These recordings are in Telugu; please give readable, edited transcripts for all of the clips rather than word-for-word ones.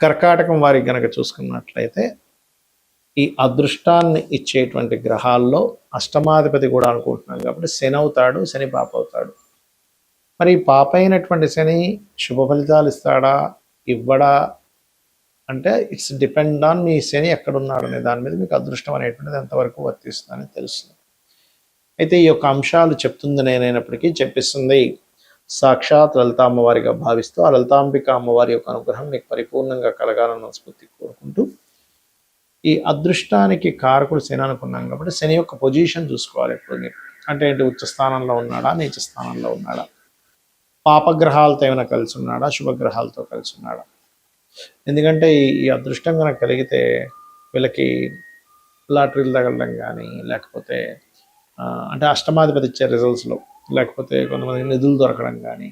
కర్కాటకం వారికి గనక చూసుకున్నట్లయితే ఈ అదృష్టాన్ని ఇచ్చేటువంటి గ్రహాల్లో అష్టమాధిపతి కూడా అనుకుంటున్నాం కాబట్టి శని అవుతాడు, శని పాప అవుతాడు. మరి పాప అయినటువంటి శని శుభ ఫలితాలు ఇస్తాడా, ఇవ్వడా అంటే ఇట్స్ డిపెండ్ ఆన్ మీ శని ఎక్కడున్నాడు అనే దాని మీద మీకు అదృష్టం అనేటువంటిది ఎంతవరకు వర్తిస్తుందని తెలుస్తుంది. అయితే ఈ యొక్క అంశాలు చెప్తుంది నేనైనప్పటికీ చెప్పిస్తుంది సాక్షాత్ లలిత అమ్మవారిగా భావిస్తూ ఆ లలితాంబిక అమ్మవారి యొక్క అనుగ్రహం మీకు పరిపూర్ణంగా కలగాలని మనస్ఫూర్తి కోరుకుంటూ, ఈ అదృష్టానికి కారకుడు శని అనుకున్నాం కాబట్టి శని యొక్క పొజిషన్ చూసుకోవాలి ఎప్పుడు మీరు. అంటే ఏంటి, ఉచ్చ స్థానంలో ఉన్నాడా, నీచ స్థానంలో ఉన్నాడా, పాపగ్రహాలతో ఏమైనా కలిసి ఉన్నాడా, శుభగ్రహాలతో కలిసి ఉన్నాడా. ఎందుకంటే ఈ అదృష్టం కనుక కలిగితే వీళ్ళకి లాటరీలు తగలడం కానీ, లేకపోతే అంటే అష్టమాధిపతి ఇచ్చే రిజల్ట్స్లో, లేకపోతే కొంతమంది నిధులు దొరకడం కానీ,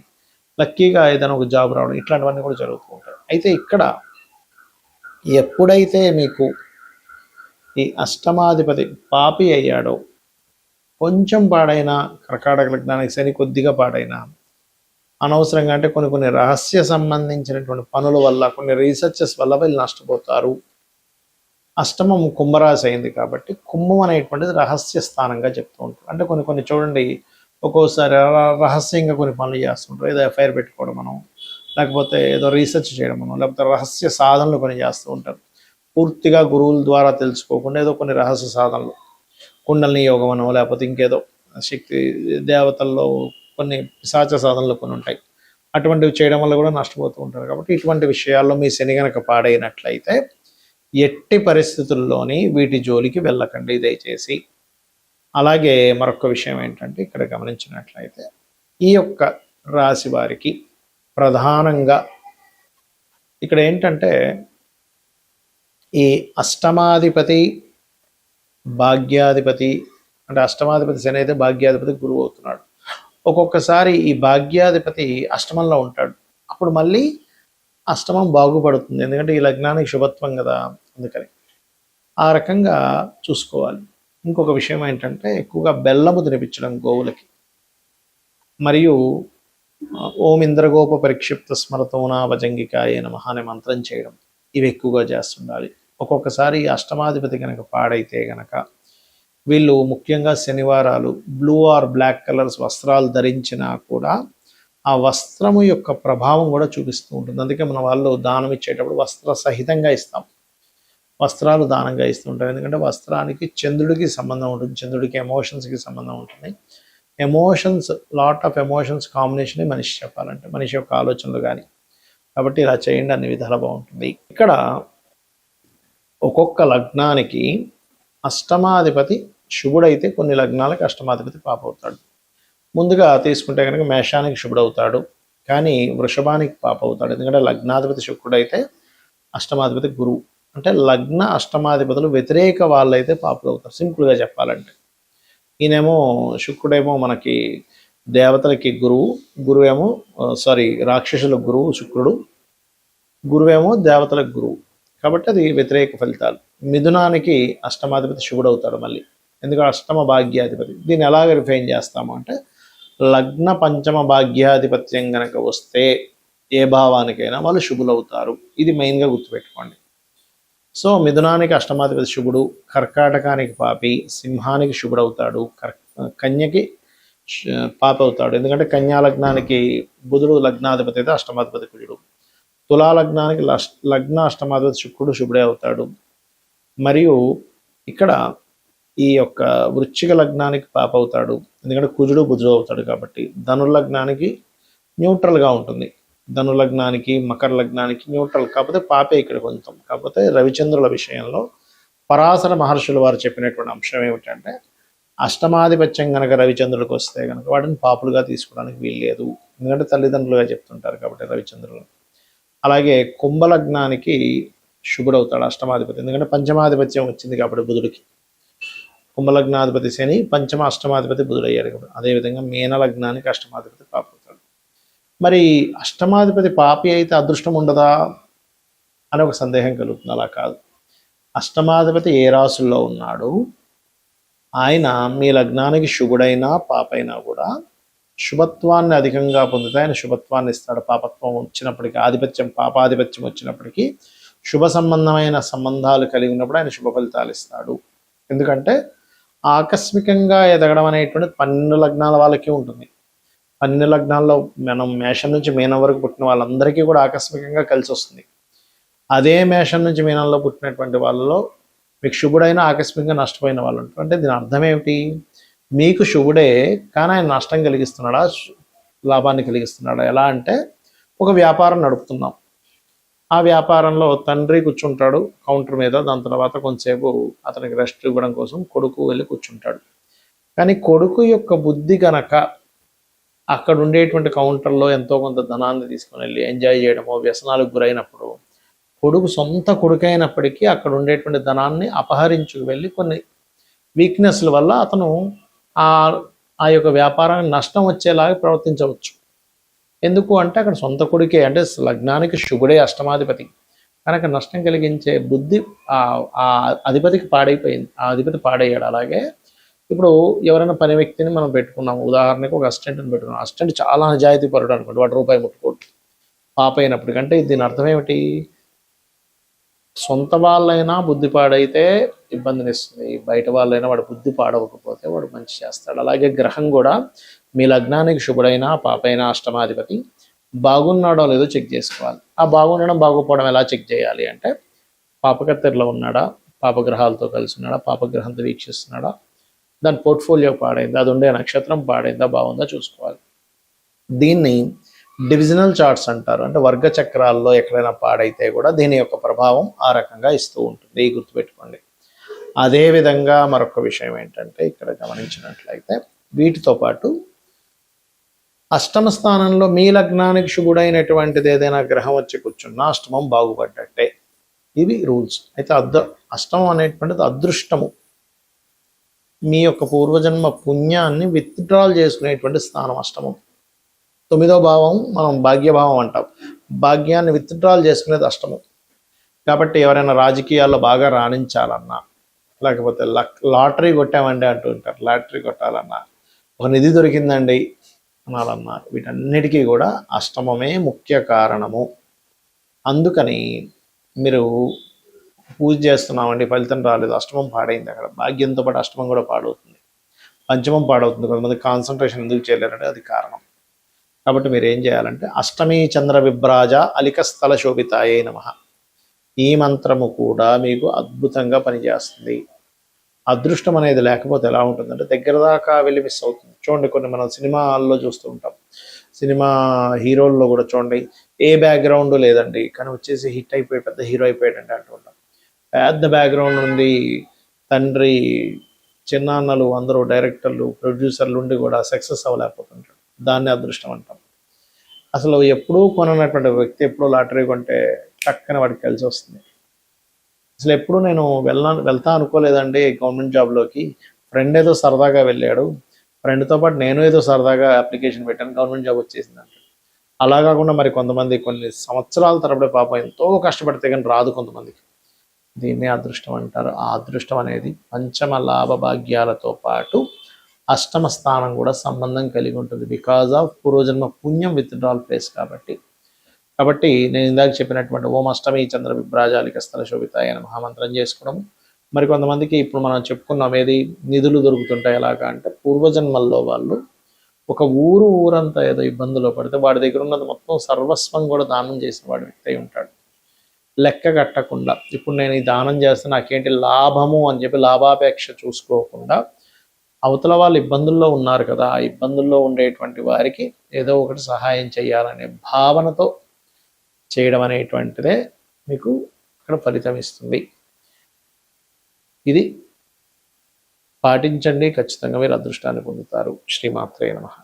లక్కీగా ఏదైనా ఒక జాబ్ రావడం, ఇట్లాంటివన్నీ కూడా జరుగుతూ ఉంటాయి. అయితే ఇక్కడ ఎప్పుడైతే మీకు ఈ అష్టమాధిపతి పాపి అయ్యాడో, కొంచెం పాడైనా కర్కాటక లగ్నానికి శని కొద్దిగా పాడైనా అనవసరంగా అంటే కొన్ని రహస్య సంబంధించినటువంటి పనుల వల్ల, కొన్ని రీసెర్చెస్ వల్ల వీళ్ళు నష్టపోతారు. అష్టమం కుంభరాశి అయింది కాబట్టి కుంభం అనేటువంటిది రహస్య స్థానంగా చెప్తూ ఉంటారు. అంటే కొన్ని చూడండి, ఒక్కోసారి రహస్యంగా కొన్ని పనులు చేస్తుంటారు. ఏదో ఎఫ్ఐఆర్ పెట్టుకోవడం మనం, లేకపోతే ఏదో రీసెర్చ్ చేయడం మనం, లేకపోతే రహస్య సాధనలు కొన్ని చేస్తూ ఉంటారు. పూర్తిగా గురువుల ద్వారా తెలుసుకోకుండా ఏదో కొన్ని రహస్య సాధనలు, కుండలిని యోగం అనో, లేకపోతే ఇంకేదో శక్తి దేవతల్లో కొన్ని పిశాచ సాధనలు కొన్ని ఉంటాయి. అటువంటివి చేయడం వల్ల కూడా నష్టపోతూ ఉంటారు. కాబట్టి ఇటువంటి విషయాల్లో మీ శని గనక పాడైనట్లయితే ఎట్టి పరిస్థితుల్లోని వీటి జోలికి వెళ్ళకండి దయచేసి. అలాగే మరొక విషయం ఏంటంటే, ఇక్కడ గమనించినట్లయితే ఈ యొక్క రాశి వారికి ప్రధానంగా ఇక్కడ ఏంటంటే, ఈ అష్టమాధిపతి భాగ్యాధిపతి, అంటే అష్టమాధిపతి శని అయితే భాగ్యాధిపతి గురువు అవుతున్నాడు. ఒక్కొక్కసారి ఈ భాగ్యాధిపతి అష్టమంలో ఉంటాడు, అప్పుడు మళ్ళీ అష్టమం బాగుపడుతుంది. ఎందుకంటే ఈ లగ్నానికి శుభత్వం కదా, అందుకని ఆ రకంగా చూసుకోవాలి. ఇంకొక విషయం ఏంటంటే, ఎక్కువగా బెల్లము తినిపించడం గోవులకి, మరియు ఓం ఇంద్రగోప పరిక్షిప్త స్మరతోనా వజంగికాయ నమః అనే మంత్రం చేయడం, ఇవి ఎక్కువగా చేస్తుండాలి. ఒక్కొక్కసారి అష్టమాధిపతి కనుక పాడైతే గనక వీళ్ళు ముఖ్యంగా శనివారాలు బ్లూ ఆర్ బ్లాక్ కలర్స్ వస్త్రాలు ధరించినా కూడా ఆ వస్త్రము యొక్క ప్రభావం కూడా చూపిస్తూ ఉంటుంది. అందుకే మన వాళ్ళు దానం ఇచ్చేటప్పుడు వస్త్ర సహితంగా ఇస్తాం, వస్త్రాలు దానంగా ఇస్తుంటారు. ఎందుకంటే వస్త్రానికి చంద్రుడికి సంబంధం ఉంటుంది, చంద్రుడికి ఎమోషన్స్కి సంబంధం ఉంటుంది. Emotions, lot of emotions combination మనిషి చెప్పాలంటే, మనిషి యొక్క ఆలోచనలు కానీ. కాబట్టి ఇలా చేయండి, అన్ని విధాలు బాగుంటుంది. ఇక్కడ ఒక్కొక్క లగ్నానికి అష్టమాధిపతి శుభుడైతే కొన్ని లగ్నాలకి అష్టమాధిపతి పాప అవుతాడు. ముందుగా తీసుకుంటే కనుక మేషానికి శుభుడవుతాడు, కానీ వృషభానికి పాప అవుతాడు. ఎందుకంటే లగ్నాధిపతి శుక్రుడైతే అష్టమాధిపతి గురువు, అంటే లగ్న అష్టమాధిపతులు వ్యతిరేక వాళ్ళైతే పాపలు అవుతారు. సింపుల్గా చెప్పాలంటే, ఈయనేమో శుక్రుడేమో మనకి దేవతలకి గురువేమో రాక్షసులకు గురువు శుక్రుడు, గురువేమో దేవతలకు గురువు. కాబట్టి అది వ్యతిరేక ఫలితాలు. మిథునానికి అష్టమాధిపతి శుభుడు అవుతాడు మళ్ళీ, ఎందుకంటే అష్టమ భాగ్యాధిపతి. దీన్ని ఎలాగ రిఫైన్ చేస్తాము అంటే, లగ్న పంచమ భాగ్యాధిపత్యం కనుక వస్తే ఏ భావానికైనా వాళ్ళు శుభులు అవుతారు. ఇది మెయిన్గా గుర్తుపెట్టుకోండి. సో మిథునానికి అష్టమాధిపతి శుభుడు, కర్కాటకానికి పాపి, సింహానికి శుభుడు అవుతాడు, కన్యకి పాప అవుతాడు. ఎందుకంటే కన్యా లగ్నానికి బుధుడు లగ్నాధిపతి అయితే అష్టమాధిపతి కుజుడు, తులా లగ్నానికి లగ్న అష్టమాధిపతి శుక్రుడు శుభుడే అవుతాడు. మరియు ఇక్కడ ఈ యొక్క వృశ్చిక లగ్నానికి పాప అవుతాడు, ఎందుకంటే కుజుడు బుధుడు అవుతాడు. కాబట్టి ధనుర్లగ్నానికి న్యూట్రల్గా ఉంటుంది, ధనులగ్నానికి మకర లగ్నానికి న్యూట్రల్, కాకపోతే పాపే ఇక్కడ కొంచెం. కాకపోతే రవిచంద్రుల విషయంలో పరాశర మహర్షులు వారు చెప్పినటువంటి అంశం ఏమిటంటే, అష్టమాధిపత్యం కనుక రవిచంద్రుడికి వస్తే కనుక వాటిని పాపులుగా తీసుకోవడానికి వీల్లేదు, ఎందుకంటే తల్లిదండ్రులుగా చెప్తుంటారు కాబట్టి రవిచంద్రులు. అలాగే కుంభలగ్నానికి శుభుడవుతాడు అష్టమాధిపతి, ఎందుకంటే పంచమాధిపత్యం వచ్చింది కాబట్టి బుధుడికి. కుంభలగ్నాధిపతి శని, పంచమ అష్టమాధిపతి బుధుడు అయ్యాడు కాబట్టి. అదేవిధంగా మీన లగ్నానికి అష్టమాధిపతి పాప అవుతాడు. మరి అష్టమాధిపతి పాపి అయితే అదృష్టం ఉండదా అని ఒక సందేహం కలుగుతుంది. అలా కాదు. అష్టమాధిపతి ఏ రాశుల్లో ఉన్నాడు, ఆయన మీ లగ్నానికి శుభుడైనా పాపైనా కూడా శుభత్వాన్ని అధికంగా పొందితే ఆయన శుభత్వాన్ని ఇస్తాడు. పాపత్వం వచ్చినప్పటికీ, ఆధిపత్యం పాపాధిపత్యం వచ్చినప్పటికీ శుభ సంబంధమైన సంబంధాలు కలిగి ఉన్నప్పుడు ఆయన శుభ ఫలితాలు ఇస్తాడు. ఎందుకంటే ఆకస్మికంగా ఎదగడం అనేటువంటిది 12 లగ్నాల వాళ్ళకి ఉంటుంది. 12 లగ్నాల్లో మనం మేషం నుంచి మీనం వరకు పుట్టిన వాళ్ళందరికీ కూడా ఆకస్మికంగా కలిసి వస్తుంది. అదే మేషం నుంచి మీనంలో పుట్టినటువంటి వాళ్ళలో మీకు శుభుడైన ఆకస్మికంగా నష్టపోయిన వాళ్ళు ఉంటారు. అంటే దీని అర్థం ఏమిటి? మీకు శుభుడే కానీ ఆయన నష్టం కలిగిస్తున్నాడా, లాభాన్ని కలిగిస్తున్నాడా? ఎలా అంటే ఒక వ్యాపారం నడుపుతున్నాం, ఆ వ్యాపారంలో తండ్రి కూర్చుంటాడు కౌంటర్ మీద, దాని తర్వాత కొంతసేపు అతనికి రెస్ట్ ఇవ్వడం కోసం కొడుకు వెళ్ళి కూర్చుంటాడు. కానీ కొడుకు యొక్క బుద్ధి కనుక అక్కడ ఉండేటువంటి కౌంటర్లో ఎంతో కొంత ధనాన్ని తీసుకుని వెళ్ళి ఎంజాయ్ చేయడమో వ్యసనాలకు గురైనప్పుడు కొడుకు సొంత కొడుకైనప్పటికీ అక్కడ ఉండేటువంటి ధనాన్ని అపహరించుకు వెళ్ళి కొన్ని వీక్నెస్ల వల్ల అతను ఆ యొక్క వ్యాపారానికి నష్టం వచ్చేలాగా ప్రవర్తించవచ్చు. ఎందుకు అంటే అక్కడ సొంత కొడుకే, అంటే లగ్నానికి శుభుడే అష్టమాధిపతి కనుక నష్టం కలిగించే బుద్ధి ఆ అధిపతికి పాడైపోయింది, ఆ అధిపతి పాడయ్యాడు. అలాగే ఇప్పుడు ఎవరైనా పని వ్యక్తిని మనం పెట్టుకున్నాము, ఉదాహరణకు ఒక అసిస్టెంట్ని పెట్టుకున్నాం, అసిస్టెంట్ చాలా నిజాయితీ పరుడు అనుకోండి, వాడు రూపాయి ముట్టుకోడు పాప అయినప్పటికంటే దీని అర్థం ఏమిటి? సొంత వాళ్ళైనా బుద్ధి పాడైతే ఇబ్బందినిస్తుంది, బయట వాళ్ళైనా వాడు బుద్ధి పాడవకపోతే వాడు మంచి చేస్తాడు. అలాగే గ్రహం కూడా మీ లగ్నానికి శుభుడైనా పాపైనా అష్టమాధిపతి బాగున్నాడో లేదో చెక్ చేసుకోవాలి. ఆ బాగుండడం బాగోపోవడం ఎలా చెక్ చేయాలి అంటే పాపకత్తెరలో ఉన్నాడా, పాపగ్రహాలతో కలిసి ఉన్నాడా, పాపగ్రహంతో వీక్షిస్తున్నాడా, దాని పోర్ట్ఫోలియో పాడైందా, అది ఉండే నక్షత్రం పాడైందా, బాగుందా చూసుకోవాలి. దీన్ని డివిజనల్ చార్ట్స్ అంటారు. అంటే వర్గ చక్రాల్లో ఎక్కడైనా పాడైతే కూడా దీని యొక్క ప్రభావం ఆ రకంగా ఇస్తూ ఉంటుంది, గుర్తుపెట్టుకోండి. అదేవిధంగా మరొక విషయం ఏంటంటే ఇక్కడ గమనించినట్లయితే వీటితో పాటు అష్టమ స్థానంలో మీ లగ్నానికి శుభుడైనటువంటిది ఏదైనా గ్రహం వచ్చి కూర్చున్నా అష్టమం బాగుపడ్డట్టే. ఇవి రూల్స్. అయితే అష్టమం అనేటువంటిది అదృష్టము, మీ యొక్క పూర్వజన్మ పుణ్యాన్ని విత్డ్రాల్ చేసుకునేటువంటి స్థానం అష్టమం. 9వ భావం మనం భాగ్యభావం అంటాం, భాగ్యాన్ని విత్డ్రాల్ చేసుకునేది అష్టమం. కాబట్టి ఎవరైనా రాజకీయాల్లో బాగా రాణించాలన్నా, లేకపోతే లాటరీ కొట్టామండి అంటూ ఉంటారు, లాటరీ కొట్టాలన్నా, ఒక నిధి దొరికిందండి అనాలన్నా, వీటన్నిటికీ కూడా అష్టమమే ముఖ్య కారణము. అందుకని మీరు పూజ చేస్తున్నామండి ఫలితం రాలేదు, అష్టమం పాడైంది, అక్కడ భాగ్యంతో పాటు అష్టమం కూడా పాడవుతుంది, పంచమం పాడవుతుంది. కొంతమంది కాన్సన్ట్రేషన్ ఎందుకు చేయలేరంటే అది కారణం. కాబట్టి మీరు ఏం చేయాలంటే అష్టమీ చంద్ర విభ్రాజ అలికస్థల శోభితాయే నమః, ఈ మంత్రము కూడా మీకు అద్భుతంగా పనిచేస్తుంది. అదృష్టం అనేది లేకపోతే ఎలా ఉంటుందంటే దగ్గర దాకా వెళ్ళి మిస్ అవుతుంది. చూడండి, కొన్ని మనం సినిమాల్లో చూస్తూ ఉంటాం, సినిమా హీరోల్లో కూడా చూడండి, ఏ బ్యాక్గ్రౌండ్ లేదండి కానీ వచ్చేసి హిట్ అయిపోయి పెద్ద హీరో అయిపోయాడంటే అంటూ ఉంటాం. పెద్ద బ్యాక్గ్రౌండ్ ఉంది, తండ్రి చిన్నాన్నలు అందరూ డైరెక్టర్లు ప్రొడ్యూసర్లు ఉండి కూడా సక్సెస్ అవ్వలేకపోతుంటారు. దాన్ని అదృష్టం అంటాం. అసలు ఎప్పుడూ కొననటువంటి వ్యక్తి ఎప్పుడూ లాటరీ కొంటే టక్కన వాడికి కలిసి వస్తుంది. అసలు ఎప్పుడు నేను వెళ్తా అనుకోలేదండి గవర్నమెంట్ జాబ్లోకి, ఫ్రెండ్ ఏదో సరదాగా వెళ్ళాడు, ఫ్రెండ్తో పాటు నేను ఏదో సరదాగా అప్లికేషన్ పెట్టాను, గవర్నమెంట్ జాబ్ వచ్చేసింది అంటే. అలా కాకుండా మరి కొంతమంది కొన్ని సంవత్సరాల తరబడి పాపం ఎంతో కష్టపడితే కానీ రాదు కొంతమందికి, దీన్నే అదృష్టం అంటారు. ఆ అదృష్టం అనేది పంచమ లాభ భాగ్యాలతో పాటు అష్టమ స్థానం కూడా సంబంధం కలిగి ఉంటుంది, బికాజ్ ఆఫ్ పూర్వజన్మ పుణ్యం విత్డ్రాల్ ప్లేస్ కాబట్టి నేను ఇందాక చెప్పినటువంటి ఓం అష్టమి చంద్ర విభ్రాజాలిక స్థల శోభితాయ నమః మంత్రం చేసుకోవడం. మరి కొంతమందికి ఇప్పుడు మనం చెప్పుకున్నాం ఏది నిధులు దొరుకుతుంటాయి ఎలాగా అంటే పూర్వజన్మల్లో వాళ్ళు ఒక ఊరంతా ఏదో ఇబ్బందులో పడితే వాడి దగ్గర ఉన్నది మొత్తం సర్వస్వం కూడా దానం చేసిన వాడి వ్యక్తి అయి ఉంటాడు, లెక్క కట్టకుండా. ఇప్పుడు నేను ఈ దానం చేస్తే నాకేంటి లాభము అని చెప్పి లాభాపేక్ష చూసుకోకుండా అవతల వాళ్ళు ఇబ్బందుల్లో ఉన్నారు కదా, ఆ ఇబ్బందుల్లో ఉండేటువంటి వారికి ఏదో ఒకటి సహాయం చేయాలనే భావనతో చేయడం అనేటువంటిదే మీకు అక్కడ ఫలితం ఇస్తుంది. ఇది పాటించండి, ఖచ్చితంగా మీరు అదృష్టాన్ని పొందుతారు. శ్రీమాత్రే నమః.